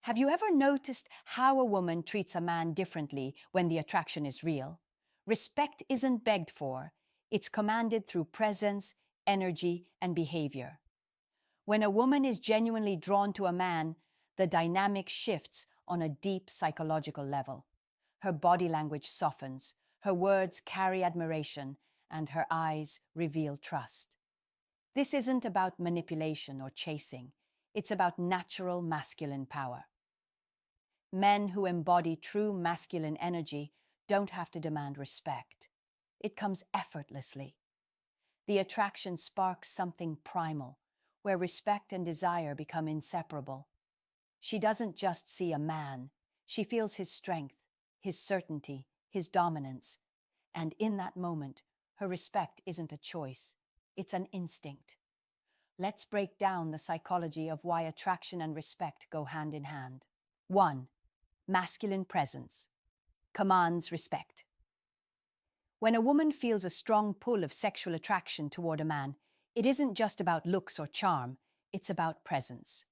Have you ever noticed how a woman treats a man differently when the attraction is real? Respect isn't begged for, it's commanded through presence, energy, and behavior. When a woman is genuinely drawn to a man, the dynamic shifts on a deep psychological level. Her body language softens, her words carry admiration, and her eyes reveal trust. This isn't about manipulation or chasing, it's about natural masculine power. Men who embody true masculine energy don't have to demand respect. It comes effortlessly. The attraction sparks something primal, where respect and desire become inseparable. She doesn't just see a man, she feels his strength, his certainty, his dominance. And in that moment, her respect isn't a choice, it's an instinct. Let's break down the psychology of why attraction and respect go hand in hand. 1. Masculine presence commands respect. When a woman feels a strong pull of sexual attraction toward a man, it isn't just about looks or charm, it's about presence.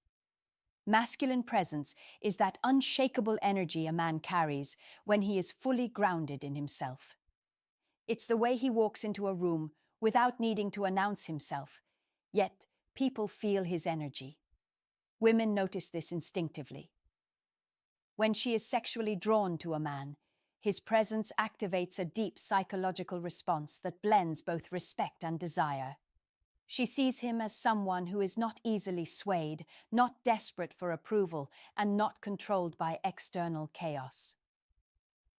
Masculine presence is that unshakable energy a man carries when he is fully grounded in himself. It's the way he walks into a room without needing to announce himself, yet people feel his energy. Women notice this instinctively. When she is sexually drawn to a man, his presence activates a deep psychological response that blends both respect and desire. She sees him as someone who is not easily swayed, not desperate for approval, and not controlled by external chaos.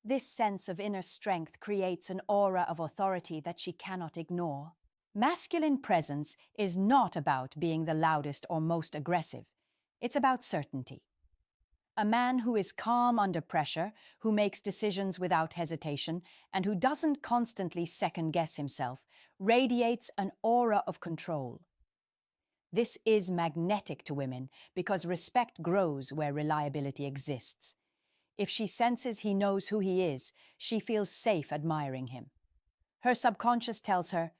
This sense of inner strength creates an aura of authority that she cannot ignore. Masculine presence is not about being the loudest or most aggressive. It's about certainty. A man who is calm under pressure, who makes decisions without hesitation, and who doesn't constantly second-guess himself, radiates an aura of control. This is magnetic to women because respect grows where reliability exists. If she senses he knows who he is, she feels safe admiring him. Her subconscious tells her,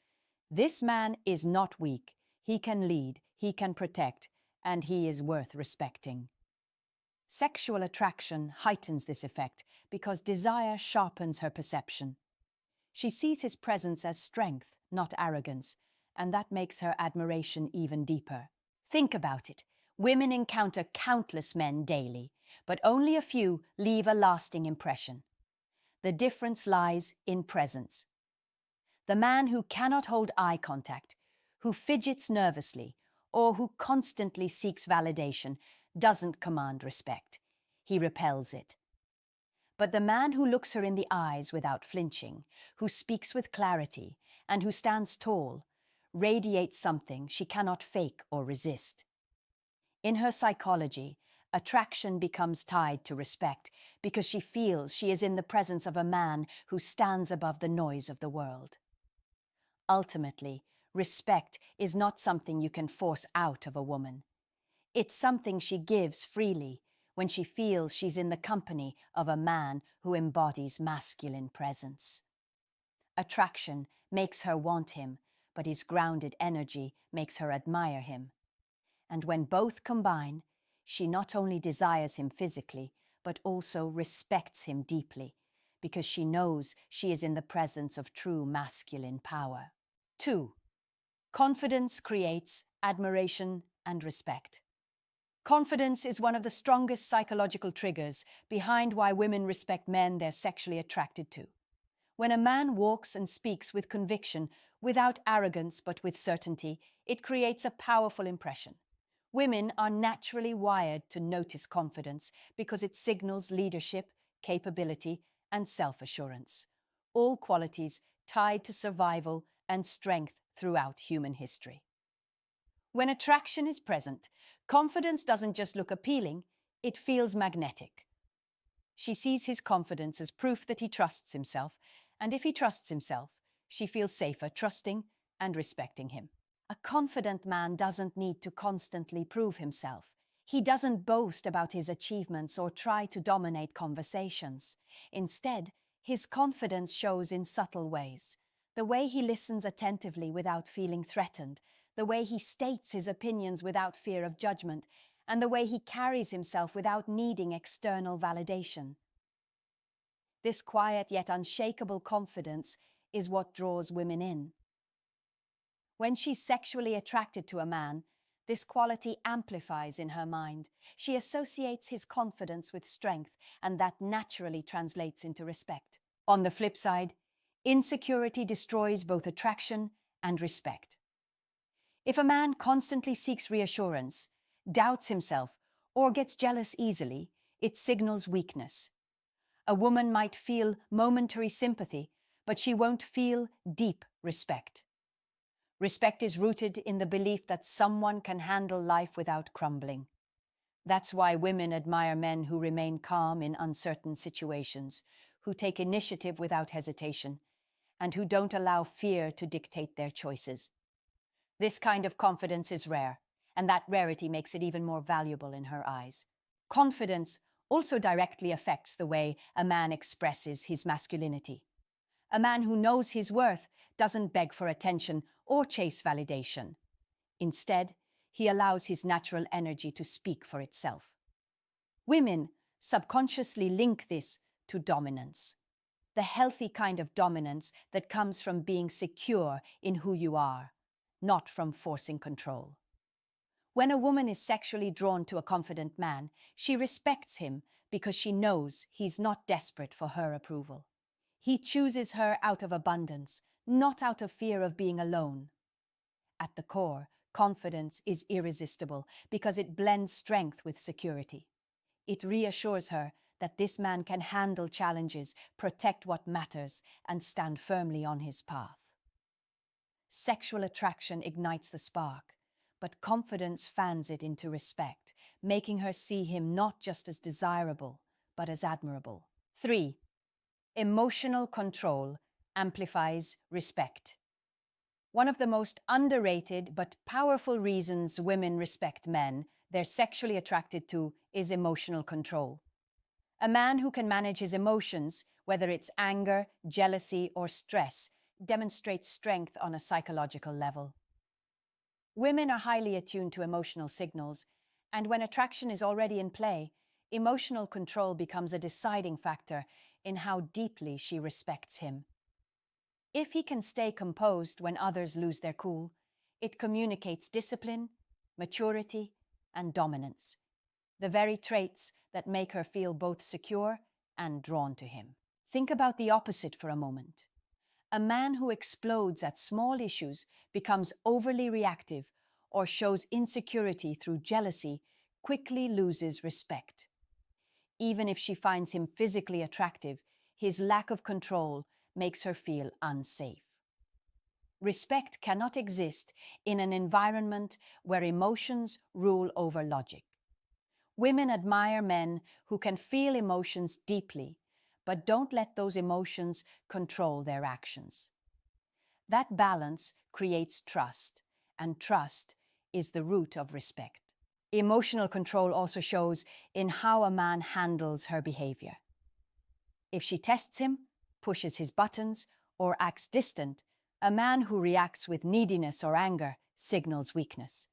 "This man is not weak, he can lead, he can protect, and he is worth respecting." Sexual attraction heightens this effect because desire sharpens her perception. She sees his presence as strength, not arrogance, and that makes her admiration even deeper. Think about it. Women encounter countless men daily, but only a few leave a lasting impression. The difference lies in presence. The man who cannot hold eye contact, who fidgets nervously, or who constantly seeks validation doesn't command respect. He repels it. But the man who looks her in the eyes without flinching, who speaks with clarity, and who stands tall, radiates something she cannot fake or resist. In her psychology, attraction becomes tied to respect because she feels she is in the presence of a man who stands above the noise of the world. Ultimately, respect is not something you can force out of a woman. It's something she gives freely when she feels she's in the company of a man who embodies masculine presence. Attraction makes her want him, but his grounded energy makes her admire him. And when both combine, she not only desires him physically, but also respects him deeply, because she knows she is in the presence of true masculine power. 2. Confidence creates admiration and respect. Confidence is one of the strongest psychological triggers behind why women respect men they're sexually attracted to. When a man walks and speaks with conviction, without arrogance but with certainty, it creates a powerful impression. Women are naturally wired to notice confidence because it signals leadership, capability, and self-assurance, all qualities tied to survival and strength throughout human history. When attraction is present, confidence doesn't just look appealing, it feels magnetic. She sees his confidence as proof that he trusts himself, and if he trusts himself, she feels safer trusting and respecting him. A confident man doesn't need to constantly prove himself. He doesn't boast about his achievements or try to dominate conversations. Instead, his confidence shows in subtle ways. The way he listens attentively without feeling threatened, the way he states his opinions without fear of judgment, and the way he carries himself without needing external validation. This quiet yet unshakable confidence is what draws women in. When she's sexually attracted to a man, this quality amplifies in her mind. She associates his confidence with strength, and that naturally translates into respect. On the flip side, insecurity destroys both attraction and respect. If a man constantly seeks reassurance, doubts himself, or gets jealous easily, it signals weakness. A woman might feel momentary sympathy, but she won't feel deep respect. Respect is rooted in the belief that someone can handle life without crumbling. That's why women admire men who remain calm in uncertain situations, who take initiative without hesitation, and who don't allow fear to dictate their choices. This kind of confidence is rare, and that rarity makes it even more valuable in her eyes. Confidence also directly affects the way a man expresses his masculinity. A man who knows his worth doesn't beg for attention or chase validation. Instead, he allows his natural energy to speak for itself. Women subconsciously link this to dominance, the healthy kind of dominance that comes from being secure in who you are, not from forcing control. When a woman is sexually drawn to a confident man, she respects him because she knows he's not desperate for her approval. He chooses her out of abundance, not out of fear of being alone. At the core, confidence is irresistible because it blends strength with security. It reassures her that this man can handle challenges, protect what matters, and stand firmly on his path. Sexual attraction ignites the spark, but confidence fans it into respect, making her see him not just as desirable, but as admirable. 3. Emotional control amplifies respect. One of the most underrated but powerful reasons women respect men they're sexually attracted to is emotional control. A man who can manage his emotions, whether it's anger, jealousy, or stress, demonstrates strength on a psychological level. Women are highly attuned to emotional signals, and when attraction is already in play, emotional control becomes a deciding factor in how deeply she respects him. If he can stay composed when others lose their cool, it communicates discipline, maturity, and dominance, the very traits that make her feel both secure and drawn to him. Think about the opposite for a moment. A man who explodes at small issues, becomes overly reactive, or shows insecurity through jealousy quickly loses respect. Even if she finds him physically attractive, his lack of control makes her feel unsafe. Respect cannot exist in an environment where emotions rule over logic. Women admire men who can feel emotions deeply, but don't let those emotions control their actions. That balance creates trust, and trust is the root of respect. Emotional control also shows in how a man handles her behavior. If she tests him, pushes his buttons, or acts distant, a man who reacts with neediness or anger signals weakness.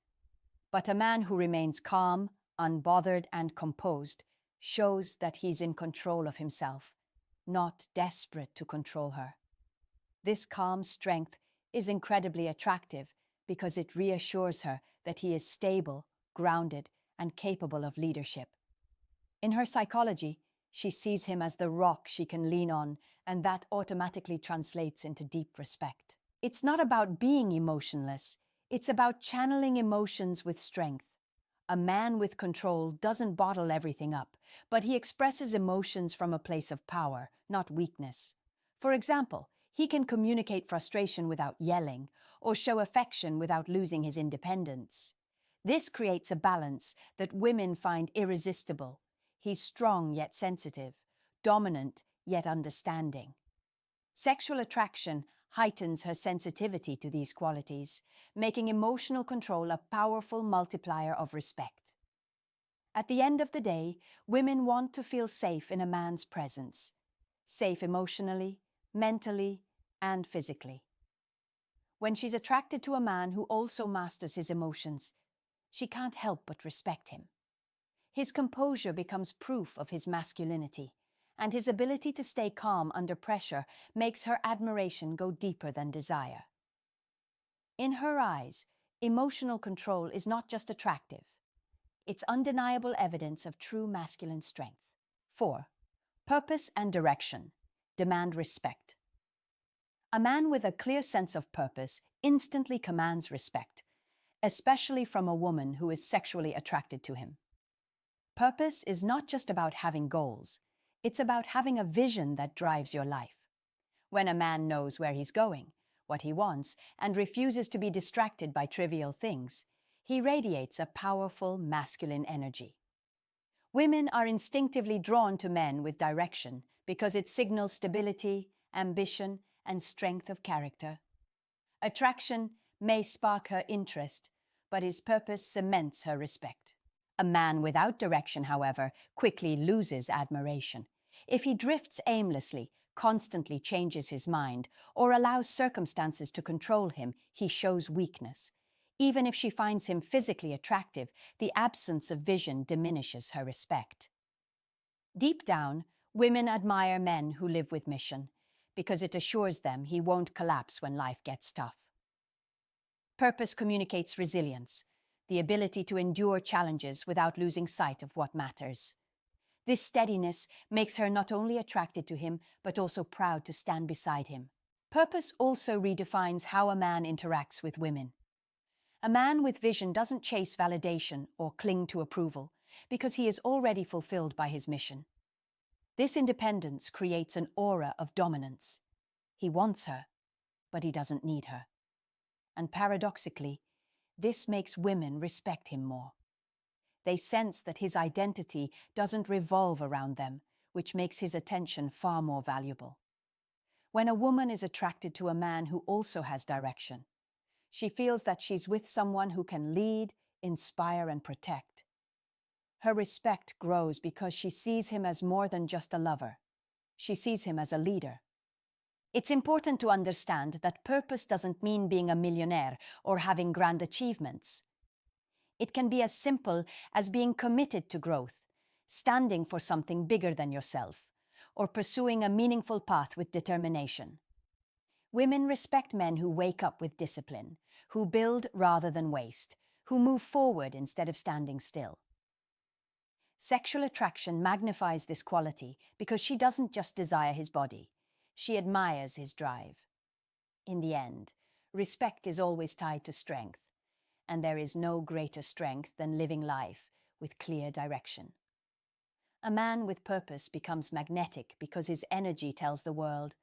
But a man who remains calm, unbothered, and composed shows that he's in control of himself, not desperate to control her. This calm strength is incredibly attractive because it reassures her that he is stable, grounded, and capable of leadership. In her psychology, she sees him as the rock she can lean on, and that automatically translates into deep respect. It's not about being emotionless, it's about channeling emotions with strength. A man with control doesn't bottle everything up, but he expresses emotions from a place of power, not weakness. For example, he can communicate frustration without yelling, or show affection without losing his independence. This creates a balance that women find irresistible. He's strong yet sensitive, dominant yet understanding. Sexual attraction heightens her sensitivity to these qualities, making emotional control a powerful multiplier of respect. At the end of the day, women want to feel safe in a man's presence, safe emotionally, mentally, and physically. When she's attracted to a man who also masters his emotions, she can't help but respect him. His composure becomes proof of his masculinity, and his ability to stay calm under pressure makes her admiration go deeper than desire. In her eyes, emotional control is not just attractive. It's undeniable evidence of true masculine strength. 4. Purpose and direction demand respect. A man with a clear sense of purpose instantly commands respect, especially from a woman who is sexually attracted to him. Purpose is not just about having goals, it's about having a vision that drives your life. When a man knows where he's going, what he wants, and refuses to be distracted by trivial things, he radiates a powerful masculine energy. Women are instinctively drawn to men with direction because it signals stability, ambition, and strength of character. Attraction may spark her interest, but his purpose cements her respect. A man without direction, however, quickly loses admiration. If he drifts aimlessly, constantly changes his mind, or allows circumstances to control him, he shows weakness. Even if she finds him physically attractive, the absence of vision diminishes her respect. Deep down, women admire men who live with mission, because it assures them he won't collapse when life gets tough. Purpose communicates resilience, the ability to endure challenges without losing sight of what matters. This steadiness makes her not only attracted to him, but also proud to stand beside him. Purpose also redefines how a man interacts with women. A man with vision doesn't chase validation or cling to approval, because he is already fulfilled by his mission. This independence creates an aura of dominance. He wants her, but he doesn't need her. And paradoxically, this makes women respect him more. They sense that his identity doesn't revolve around them, which makes his attention far more valuable. When a woman is attracted to a man who also has direction, she feels that she's with someone who can lead, inspire, and protect. Her respect grows because she sees him as more than just a lover. She sees him as a leader. It's important to understand that purpose doesn't mean being a millionaire or having grand achievements. It can be as simple as being committed to growth, standing for something bigger than yourself, or pursuing a meaningful path with determination. Women respect men who wake up with discipline, who build rather than waste, who move forward instead of standing still. Sexual attraction magnifies this quality because she doesn't just desire his body, she admires his drive. In the end, respect is always tied to strength, and there is no greater strength than living life with clear direction. A man with purpose becomes magnetic because his energy tells the world,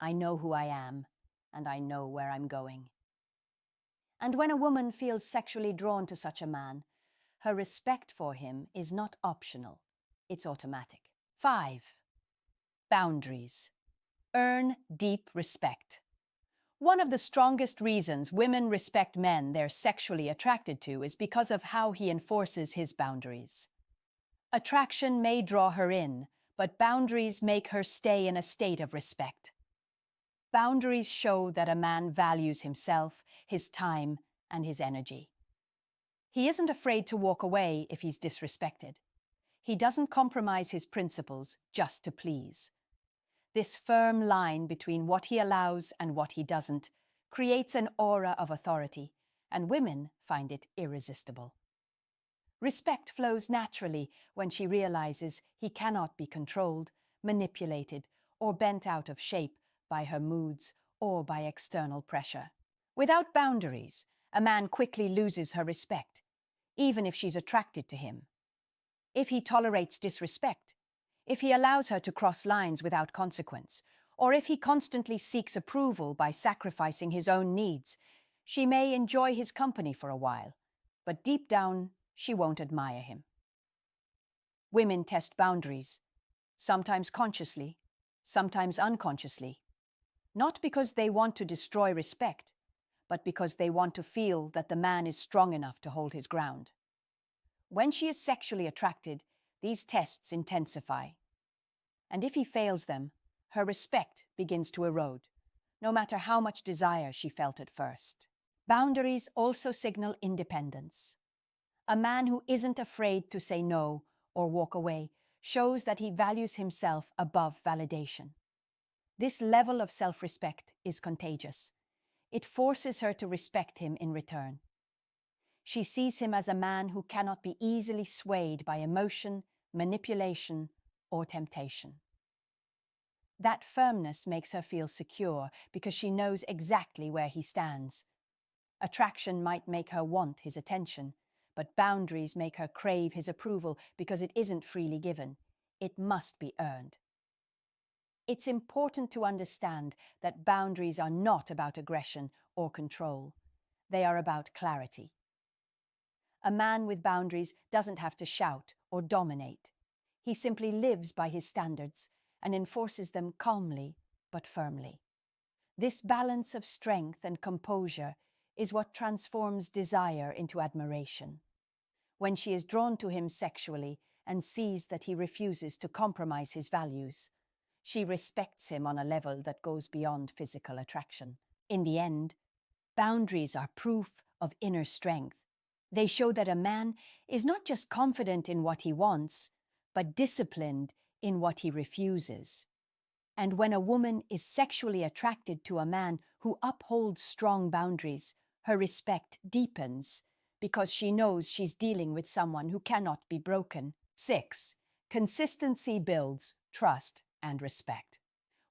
I know who I am, and I know where I'm going. And when a woman feels sexually drawn to such a man, her respect for him is not optional, it's automatic. 5. Boundaries. Earn deep respect. One of the strongest reasons women respect men they're sexually attracted to is because of how he enforces his boundaries. Attraction may draw her in, but boundaries make her stay in a state of respect. Boundaries show that a man values himself, his time, and his energy. He isn't afraid to walk away if he's disrespected. He doesn't compromise his principles just to please. This firm line between what he allows and what he doesn't creates an aura of authority, and women find it irresistible. Respect flows naturally when she realizes he cannot be controlled, manipulated, or bent out of shape by her moods or by external pressure. Without boundaries, a man quickly loses her respect, even if she's attracted to him. If he tolerates disrespect, if he allows her to cross lines without consequence, or if he constantly seeks approval by sacrificing his own needs, she may enjoy his company for a while, but deep down, she won't admire him. Women test boundaries, sometimes consciously, sometimes unconsciously, not because they want to destroy respect, but because they want to feel that the man is strong enough to hold his ground. When she is sexually attracted, these tests intensify. And if he fails them, her respect begins to erode, no matter how much desire she felt at first. Boundaries also signal independence. A man who isn't afraid to say no or walk away shows that he values himself above validation. This level of self-respect is contagious. It forces her to respect him in return. She sees him as a man who cannot be easily swayed by emotion, manipulation, or temptation. That firmness makes her feel secure because she knows exactly where he stands. Attraction might make her want his attention, but boundaries make her crave his approval because it isn't freely given. It must be earned. It's important to understand that boundaries are not about aggression or control. They are about clarity. A man with boundaries doesn't have to shout or dominate. He simply lives by his standards and enforces them calmly but firmly. This balance of strength and composure is what transforms desire into admiration. When she is drawn to him sexually and sees that he refuses to compromise his values, she respects him on a level that goes beyond physical attraction. In the end, boundaries are proof of inner strength. They show that a man is not just confident in what he wants, but disciplined in what he refuses. And when a woman is sexually attracted to a man who upholds strong boundaries, her respect deepens because she knows she's dealing with someone who cannot be broken. 6. Consistency builds trust and respect.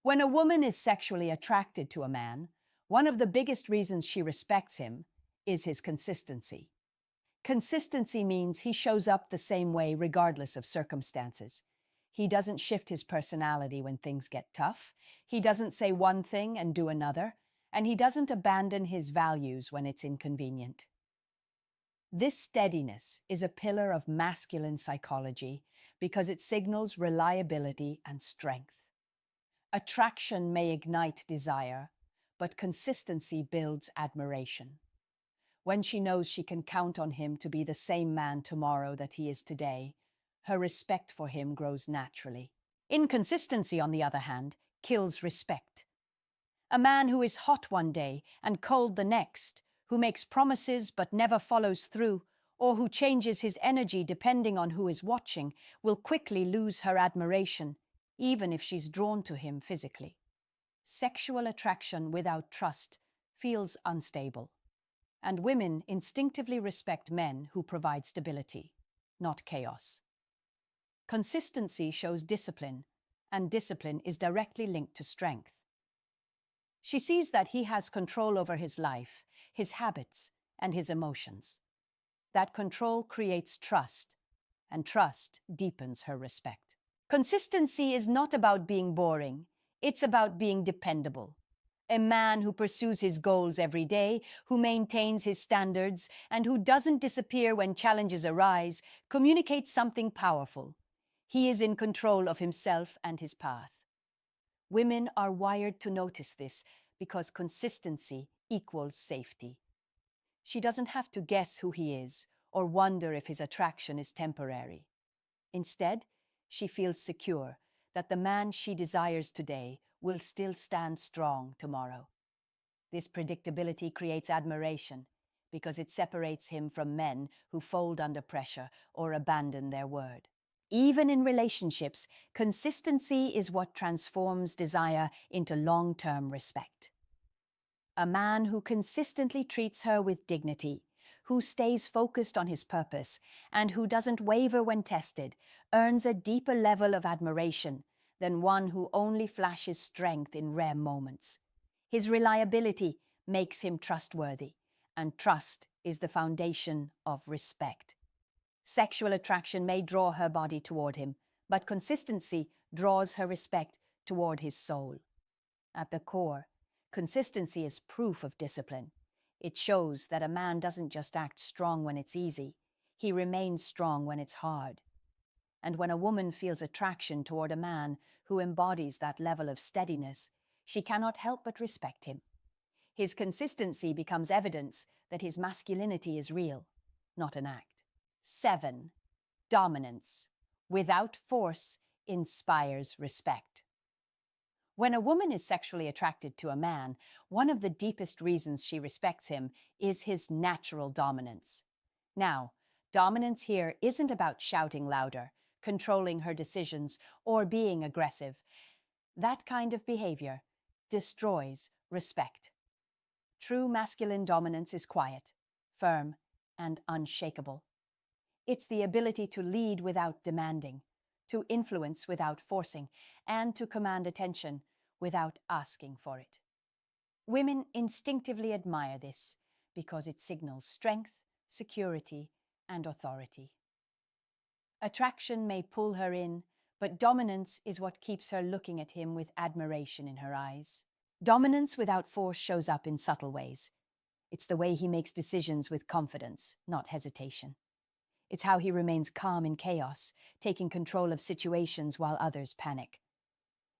When a woman is sexually attracted to a man, one of the biggest reasons she respects him is his consistency. Consistency means he shows up the same way regardless of circumstances. He doesn't shift his personality when things get tough. He doesn't say one thing and do another. And he doesn't abandon his values when it's inconvenient. This steadiness is a pillar of masculine psychology because it signals reliability and strength. Attraction may ignite desire, but consistency builds admiration. When she knows she can count on him to be the same man tomorrow that he is today, her respect for him grows naturally. Inconsistency, on the other hand, kills respect. A man who is hot one day and cold the next, who makes promises but never follows through, or who changes his energy depending on who is watching, will quickly lose her admiration, even if she's drawn to him physically. Sexual attraction without trust feels unstable, and women instinctively respect men who provide stability, not chaos. Consistency shows discipline, and discipline is directly linked to strength. She sees that he has control over his life, his habits, and his emotions. That control creates trust, and trust deepens her respect. Consistency is not about being boring, it's about being dependable. A man who pursues his goals every day, who maintains his standards, and who doesn't disappear when challenges arise, communicates something powerful. He is in control of himself and his path. Women are wired to notice this because consistency equals safety. She doesn't have to guess who he is or wonder if his attraction is temporary. Instead, she feels secure that the man she desires today will still stand strong tomorrow. This predictability creates admiration because it separates him from men who fold under pressure or abandon their word. Even in relationships, consistency is what transforms desire into long-term respect. A man who consistently treats her with dignity, who stays focused on his purpose, and who doesn't waver when tested, earns a deeper level of admiration than one who only flashes strength in rare moments. His reliability makes him trustworthy, and trust is the foundation of respect. Sexual attraction may draw her body toward him, but consistency draws her respect toward his soul. At the core, consistency is proof of discipline. It shows that a man doesn't just act strong when it's easy, he remains strong when it's hard. And when a woman feels attraction toward a man who embodies that level of steadiness, she cannot help but respect him. His consistency becomes evidence that his masculinity is real, not an act. 7. Dominance without force inspires respect. When a woman is sexually attracted to a man, one of the deepest reasons she respects him is his natural dominance. Now, Dominance here isn't about shouting louder, controlling her decisions, or being aggressive. That kind of behavior destroys respect. True masculine dominance is quiet, firm, and unshakable. It's the ability to lead without demanding, to influence without forcing, and to command attention without asking for it. Women instinctively admire this because it signals strength, security, and authority. Attraction may pull her in, but dominance is what keeps her looking at him with admiration in her eyes. Dominance without force shows up in subtle ways. It's the way he makes decisions with confidence, not hesitation. It's how he remains calm in chaos, taking control of situations while others panic.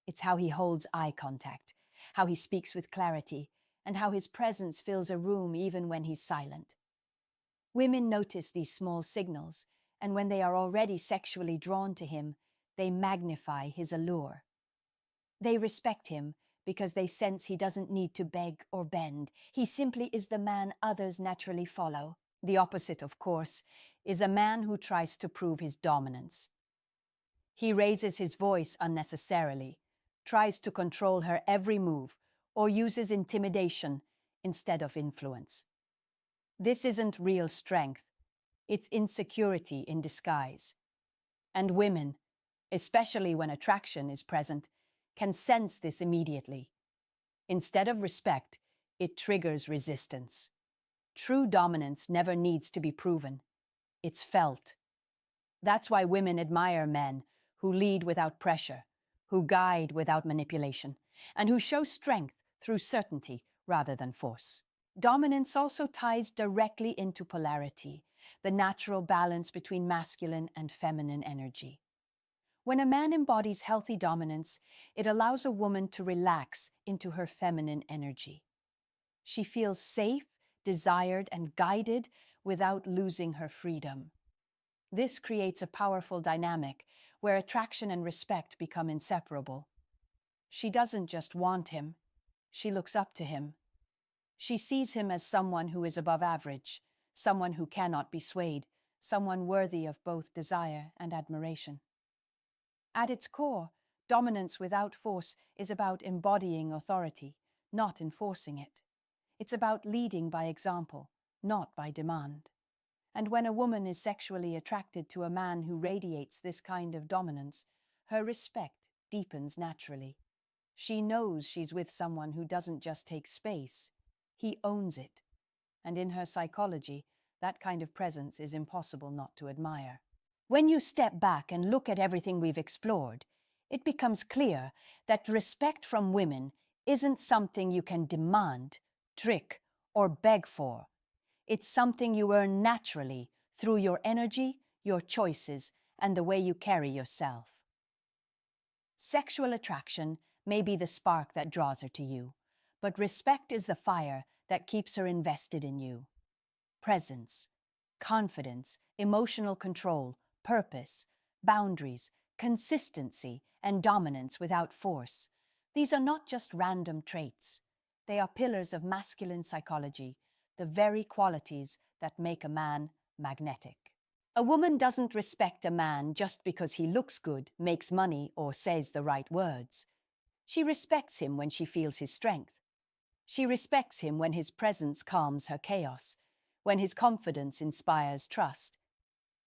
It's how he holds eye contact, how he speaks with clarity, and how his presence fills a room even when he's silent. Women notice these small signals, and when they are already sexually drawn to him, they magnify his allure. They respect him because they sense he doesn't need to beg or bend. He simply is the man others naturally follow. The opposite, of course, is a man who tries to prove his dominance. He raises his voice unnecessarily, tries to control her every move, or uses intimidation instead of influence. This isn't real strength. It's insecurity in disguise. And women, especially when attraction is present, can sense this immediately. Instead of respect, it triggers resistance. True dominance never needs to be proven. It's felt. That's why women admire men who lead without pressure, who guide without manipulation, and who show strength through certainty rather than force. Dominance also ties directly into polarity, the natural balance between masculine and feminine energy. When a man embodies healthy dominance, it allows a woman to relax into her feminine energy. She feels safe, desired, and guided without losing her freedom. This creates a powerful dynamic where attraction and respect become inseparable. She doesn't just want him, she looks up to him. She sees him as someone who is above average, someone who cannot be swayed, someone worthy of both desire and admiration. At its core, dominance without force is about embodying authority, not enforcing it. It's about leading by example, not by demand. And when a woman is sexually attracted to a man who radiates this kind of dominance, her respect deepens naturally. She knows she's with someone who doesn't just take space, he owns it. And in her psychology, that kind of presence is impossible not to admire. When you step back and look at everything we've explored, it becomes clear that respect from women isn't something you can demand, trick, or beg for. It's something you earn naturally through your energy, your choices, and the way you carry yourself. Sexual attraction may be the spark that draws her to you, but respect is the fire that keeps her invested in you. Presence, confidence, emotional control, purpose, boundaries, consistency, and dominance without force. These are not just random traits. They are pillars of masculine psychology, the very qualities that make a man magnetic. A woman doesn't respect a man just because he looks good, makes money, or says the right words. She respects him when she feels his strength. She respects him when his presence calms her chaos, when his confidence inspires trust,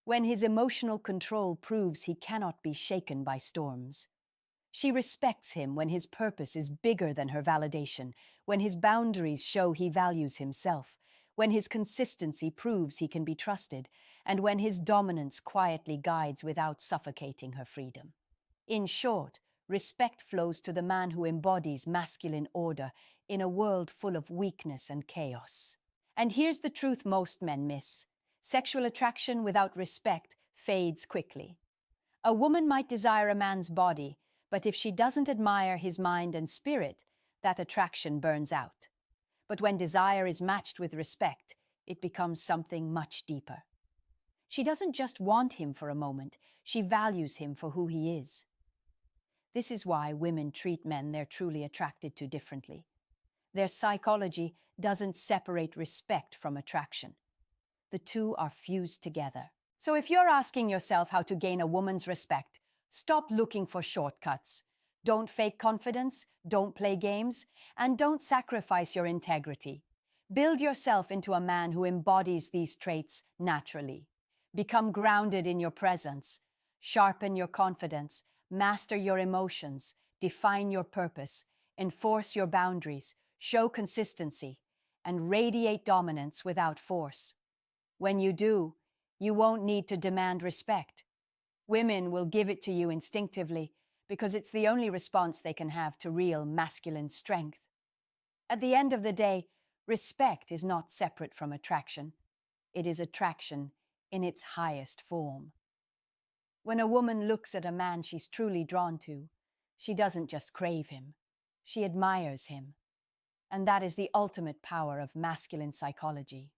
when his emotional control proves he cannot be shaken by storms. She respects him when his purpose is bigger than her validation, when his boundaries show he values himself, when his consistency proves he can be trusted, and when his dominance quietly guides without suffocating her freedom. In short, respect flows to the man who embodies masculine order in a world full of weakness and chaos. And here's the truth most men miss. Sexual attraction without respect fades quickly. A woman might desire a man's body, but if she doesn't admire his mind and spirit, that attraction burns out. But when desire is matched with respect, it becomes something much deeper. She doesn't just want him for a moment, she values him for who he is. This is why women treat men they're truly attracted to differently. Their psychology doesn't separate respect from attraction. The two are fused together. So if you're asking yourself how to gain a woman's respect, stop looking for shortcuts. Don't fake confidence, don't play games, and don't sacrifice your integrity. Build yourself into a man who embodies these traits naturally. Become grounded in your presence. Sharpen your confidence. Master your emotions. Define your purpose. Enforce your boundaries. Show consistency. And radiate dominance without force. When you do, you won't need to demand respect. Women will give it to you instinctively because it's the only response they can have to real masculine strength. At the end of the day, respect is not separate from attraction. It is attraction in its highest form. When a woman looks at a man she's truly drawn to, she doesn't just crave him, she admires him. And that is the ultimate power of masculine psychology.